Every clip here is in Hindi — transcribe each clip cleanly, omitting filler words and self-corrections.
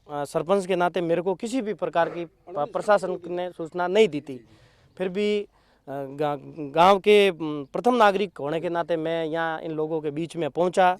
सरपंच के नाते मेरे को किसी भी प्रकार की प्रशासन ने सूचना नहीं दी थी। फिर भी गांव के प्रथम नागरिक होने के नाते मैं यहाँ इन लोगों के बीच में पहुंचा।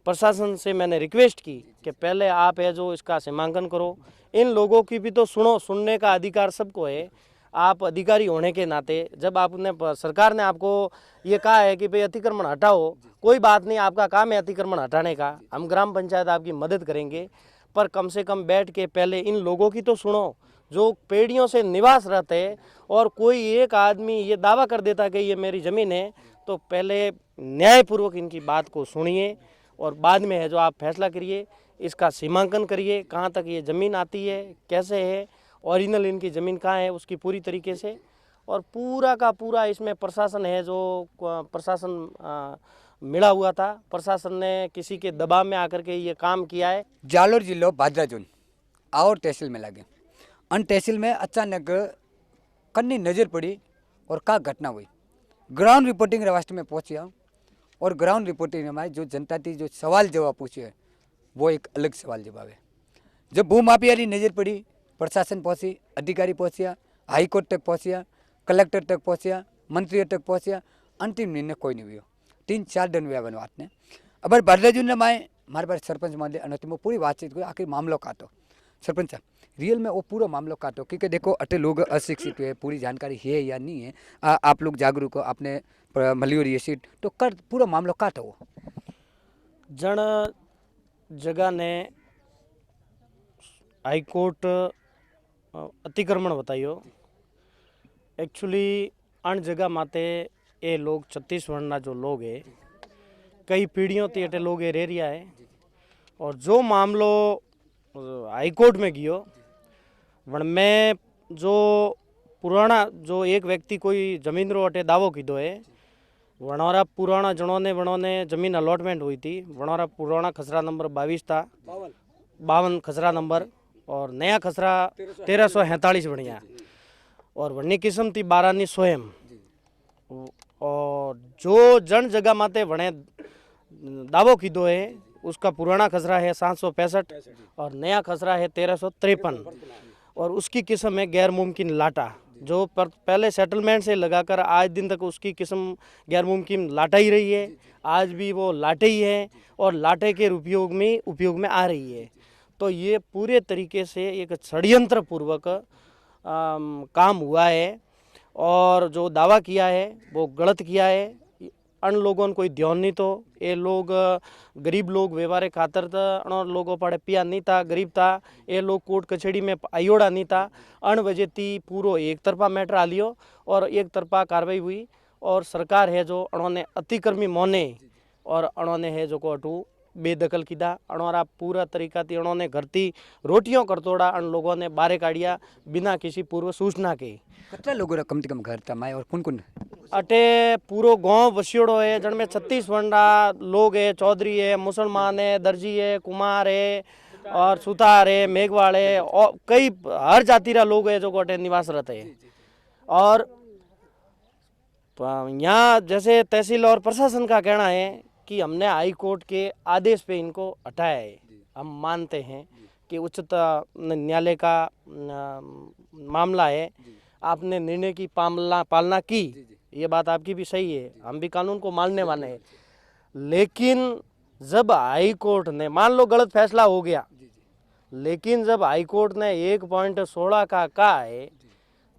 प्रशासन से मैंने रिक्वेस्ट की कि पहले आप है जो इसका सीमांकन करो, इन लोगों की भी तो सुनो, सुनने का अधिकार सबको है। आप अधिकारी होने के नाते जब आपने सरकार ने आपको ये कहा है कि भाई अतिक्रमण हटाओ, कोई बात नहीं, आपका काम है अतिक्रमण हटाने का, हम ग्राम पंचायत आपकी मदद करेंगे, पर कम से कम बैठ के पहले इन लोगों की तो सुनो जो पीढ़ियों से निवास रहते हैं। और कोई एक आदमी ये दावा कर देता कि ये मेरी ज़मीन है, तो पहले न्यायपूर्वक इनकी बात को सुनिए और बाद में है जो आप फैसला करिए, इसका सीमांकन करिए, कहाँ तक ये ज़मीन आती है, कैसे है, ओरिजिनल इनकी ज़मीन कहाँ है, उसकी पूरी तरीके से। और पूरा का पूरा इसमें प्रशासन है जो प्रशासन मिला हुआ था, प्रशासन ने किसी के दबाव में आकर के ये काम किया है। जालोर जिलो भादरा जोन और तहसील में लगे, अन तहसील में अचानक कन्नी नज़र पड़ी और का घटना हुई। ग्राउंड रिपोर्टिंग राष्ट्र में पहुंचा और ग्राउंड रिपोर्टिंग में जो जनता थी जो सवाल जवाब पूछे वो एक अलग सवाल जवाब है। जब भूमाफिया की नज़र पड़ी, प्रशासन पहुंची, अधिकारी पहुंचा, हाई कोर्ट तक पहुंचा, कलेक्टर तक पहुंचा, मंत्रियों तक पहुंचा, अंतिम निर्णय कोई नहीं हुआ। 3-4 दिन हुआ बन बात ने। अब भद्राजुन ने माए हमारे पास सरपंच महोदय अंतिम वो पूरी बातचीत हुई, आखिर मामलो काटो सरपंच साहब रियल में वो पूरा मामलो काटो, क्योंकि देखो अटे लोग अशिक्षित है, पूरी जानकारी है या नहीं है, आप लोग जागरूक हो, आपने मली और ये सीट तो कर पूरा मामलो काटो। जन जगह ने हाई कोर्ट अतिक्रमण बताइयो, एक्चुअली अन जगह माते ये लोग छत्तीसगढ़ जो लोग है कई पीढ़ियों ते अटे लोग रह रिया है। और जो मामलो हाई कोर्ट में गियो वण में जो पुराना जो एक व्यक्ति कोई जमीन रो अटे दावो कीधो है, वणोरा पुराना जणों ने वणों ने जमीन अलॉटमेंट हुई थी, वणोरा पुराना खसरा नंबर 22 था, 52 खसरा नंबर, और नया खसरा 1343 बढ़िया, और वन्नी किस्म थी 12 स्वयं। और जो जन जगह माते वणे दावो कीधो है उसका पुराना खसरा है 765 और नया खसरा है 1353, और उसकी किस्म है गैर मुमकिन लाटा, जो पहले सेटलमेंट से लगाकर आज दिन तक उसकी किस्म गैर मुमकिन लाटा ही रही है, आज भी वो लाटे ही है और लाटे के उपयोग में आ रही है। तो ये पूरे तरीके से एक षड्यंत्र पूर्वक काम हुआ है और जो दावा किया है वो गलत किया है। अन लोगों कोई ध्यान नहीं तो, ये लोग गरीब लोग व्यवहार खातर था, अन लोगों पड़े पिया नहीं था, गरीब था, ये लोग कोर्ट कचहरी में आयोड़ा नहीं था, अन वजह थी पूरो एक तरफा मैटर आ लियो और एक तरफा कार्रवाई हुई। और सरकार है जो उन्होंने अतिक्रमी मोने और उन्होंने है जो को अटू बेदखल किया, अणोरा पूरा तरीका थी उन्होंने घर थी रोटियों करतोड़ा अन लोगों ने बारे काढ़िया बिना किसी पूर्व सूचना के। कितना लोगों कम से कम घर था माए और कौन कौन अटे पूरो गांव बसियोड़ो है, जन में 36 लोग है, चौधरी है, मुसलमान है, दर्जी है, कुमार है और सुतार है, मेघवाड़ है, और कई हर जाति रा लोग है जो अटे निवास रहते हैं। और यहाँ जैसे तहसील और प्रशासन का कहना है कि हमने हाई कोर्ट के आदेश पे इनको हटाया है, हम मानते हैं कि उच्चतम न्यायालय का मामला है, आपने निर्णय की पालना की, ये बात आपकी भी सही है, हम भी कानून को मानने वाले हैं। लेकिन जब हाई कोर्ट ने, मान लो गलत फैसला हो गया, लेकिन जब हाई कोर्ट ने 1.16 का कहा है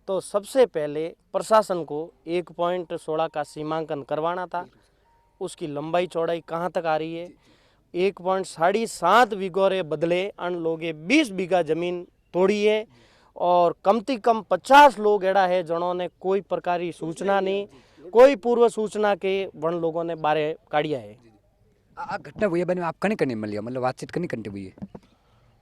तो सबसे पहले प्रशासन को 1.16 का सीमांकन करवाना था। उसकी लंबाई चौड़ाई कहाँ तक आ रही है, 1.7 बीघोरे बदले अन लोगे 20 बीघा जमीन तोड़ी है और कम से कम 50 लोग एड़ा है जिन्होंने कोई प्रकार की सूचना नहीं, कोई पूर्व सूचना के वन लोगों ने बारे काढ़िया है। आ घटना हुई बने आप कने मिलिया, मतलब बातचीत कने हुई है?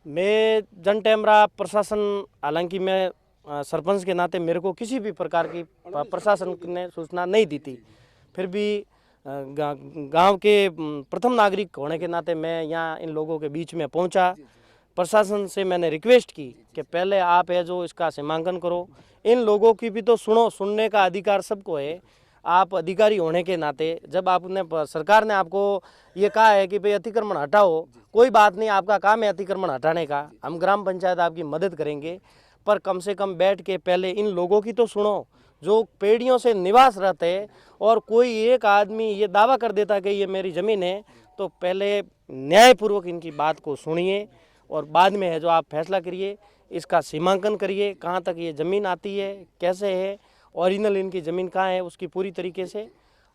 मैं जन टैमरा प्रशासन, हालांकि मैं सरपंच के नाते मेरे को किसी भी प्रकार की प्रशासन ने सूचना नहीं दी थी, फिर भी गांव के प्रथम नागरिक होने के नाते मैं यहाँ इन लोगों के बीच में पहुंचा। प्रशासन से मैंने रिक्वेस्ट की कि पहले आप है जो इसका सीमांकन करो, इन लोगों की भी तो सुनो, सुनने का अधिकार सबको है। आप अधिकारी होने के नाते जब आपने सरकार ने आपको ये कहा है कि भाई अतिक्रमण हटाओ, कोई बात नहीं, आपका काम है अतिक्रमण हटाने का, हम ग्राम पंचायत आपकी मदद करेंगे, पर कम से कम बैठ के पहले इन लोगों की तो सुनो जो पीढ़ियों से निवास रहते हैं। और कोई एक आदमी ये दावा कर देता कि ये मेरी ज़मीन है, तो पहले न्यायपूर्वक इनकी बात को सुनिए और बाद में है जो आप फैसला करिए, इसका सीमांकन करिए, कहाँ तक ये ज़मीन आती है, कैसे है, ओरिजिनल इनकी ज़मीन कहाँ है, उसकी पूरी तरीके से।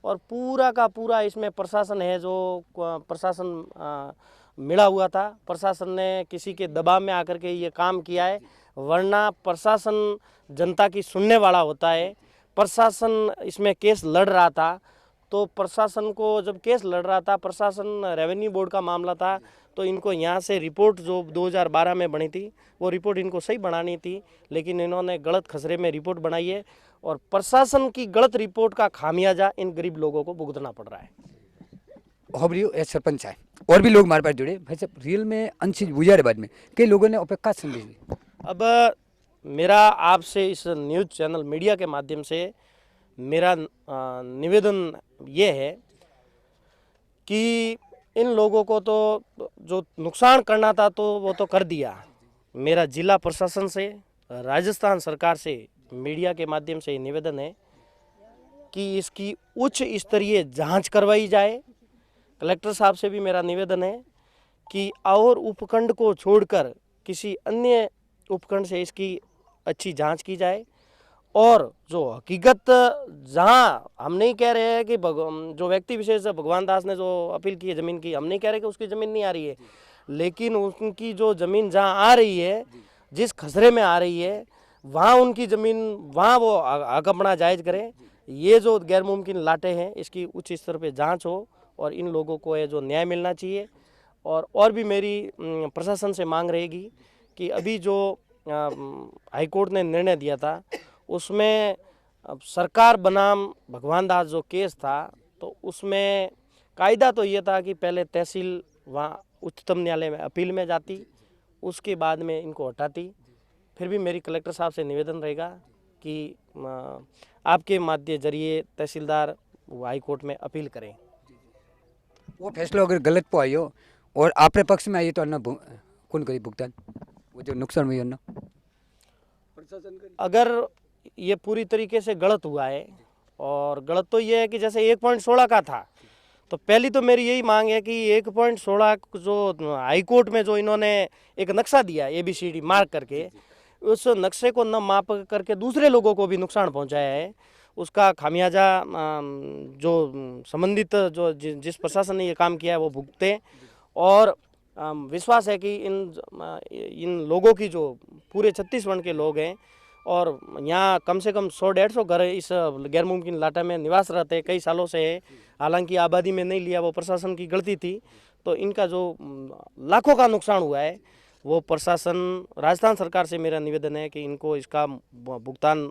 और पूरा का पूरा इसमें प्रशासन है जो प्रशासन मिला हुआ था, प्रशासन ने किसी के दबाव में आकर के ये काम किया है, वरना प्रशासन जनता की सुनने वाला होता है। प्रशासन इसमें केस लड़ रहा था, तो प्रशासन को जब केस लड़ रहा था, प्रशासन रेवेन्यू बोर्ड का मामला था, तो इनको यहाँ से रिपोर्ट जो 2012 में बनी थी वो रिपोर्ट इनको सही बनानी थी, लेकिन इन्होंने गलत खसरे में रिपोर्ट बनाई है और प्रशासन की गलत रिपोर्ट का खामियाजा इन गरीब लोगों को भुगतना पड़ रहा है। होबरियो ए सरपंच है और भी लोग हमारे पास जुड़े। भाई साहब, रियल में अंशित गुजारे बाद में कई लोगों ने अपेक्षा संदेश दी। अब मेरा आपसे इस न्यूज़ चैनल मीडिया के माध्यम से मेरा निवेदन ये है कि इन लोगों को तो जो नुकसान करना था तो वो तो कर दिया। मेरा जिला प्रशासन से, राजस्थान सरकार से मीडिया के माध्यम से निवेदन है कि इसकी उच्च स्तरीय जांच करवाई जाए। कलेक्टर साहब से भी मेरा निवेदन है कि और उपखंड को छोड़कर किसी अन्य उपखंड से इसकी अच्छी जांच की जाए। और जो हकीकत, जहां हम नहीं कह रहे हैं कि जो व्यक्ति विशेष भगवान दास ने जो अपील की है ज़मीन की, हम नहीं कह रहे कि उसकी ज़मीन नहीं आ रही है, लेकिन उनकी जो ज़मीन जहां आ रही है, जिस खसरे में आ रही है, वहाँ उनकी ज़मीन, वहाँ वो हक अपना जायज़ करें। ये जो गैर मुमकिन लाटे हैं इसकी उच्च स्तर पे जांच हो और इन लोगों को ये जो न्याय मिलना चाहिए। और भी मेरी प्रशासन से मांग रहेगी कि अभी जो हाईकोर्ट ने निर्णय दिया था उसमें सरकार बनाम भगवान दास जो केस था, तो उसमें कायदा तो ये था कि पहले तहसील वहाँ उच्चतम न्यायालय में अपील में जाती, उसके बाद में इनको हटाती। फिर भी मेरी कलेक्टर साहब से निवेदन रहेगा कि आपके माध्यम जरिए तहसीलदार हाई कोर्ट में अपील करें। वो फैसला अगर गलत पे आई हो और आपने पक्ष में आई तो अन्ना कौन करी भुगतान, वो जो नुकसान हुई अन्ना? अगर ये पूरी तरीके से गलत हुआ है, और गलत तो ये है कि जैसे 1.16 का था, तो पहली तो मेरी यही मांग है कि 1.16 जो हाई कोर्ट में जो इन्होंने एक नक्शा दिया ABCD मार्क करके, उस नक्शे को न माप करके दूसरे लोगों को भी नुकसान पहुंचाया है, उसका खामियाजा जो संबंधित जो जिस प्रशासन ने ये काम किया है वो भुगते। और विश्वास है कि इन लोगों की जो पूरे छत्तीसगढ़ के लोग हैं और यहाँ कम से कम 100-150 घर इस गैर मुमकिन लाटा में निवास रहते हैं कई सालों से है, हालांकि आबादी में नहीं लिया, वो प्रशासन की गलती थी। तो इनका जो लाखों का नुकसान हुआ है वो प्रशासन, राजस्थान सरकार से मेरा निवेदन है कि इनको इसका भुगतान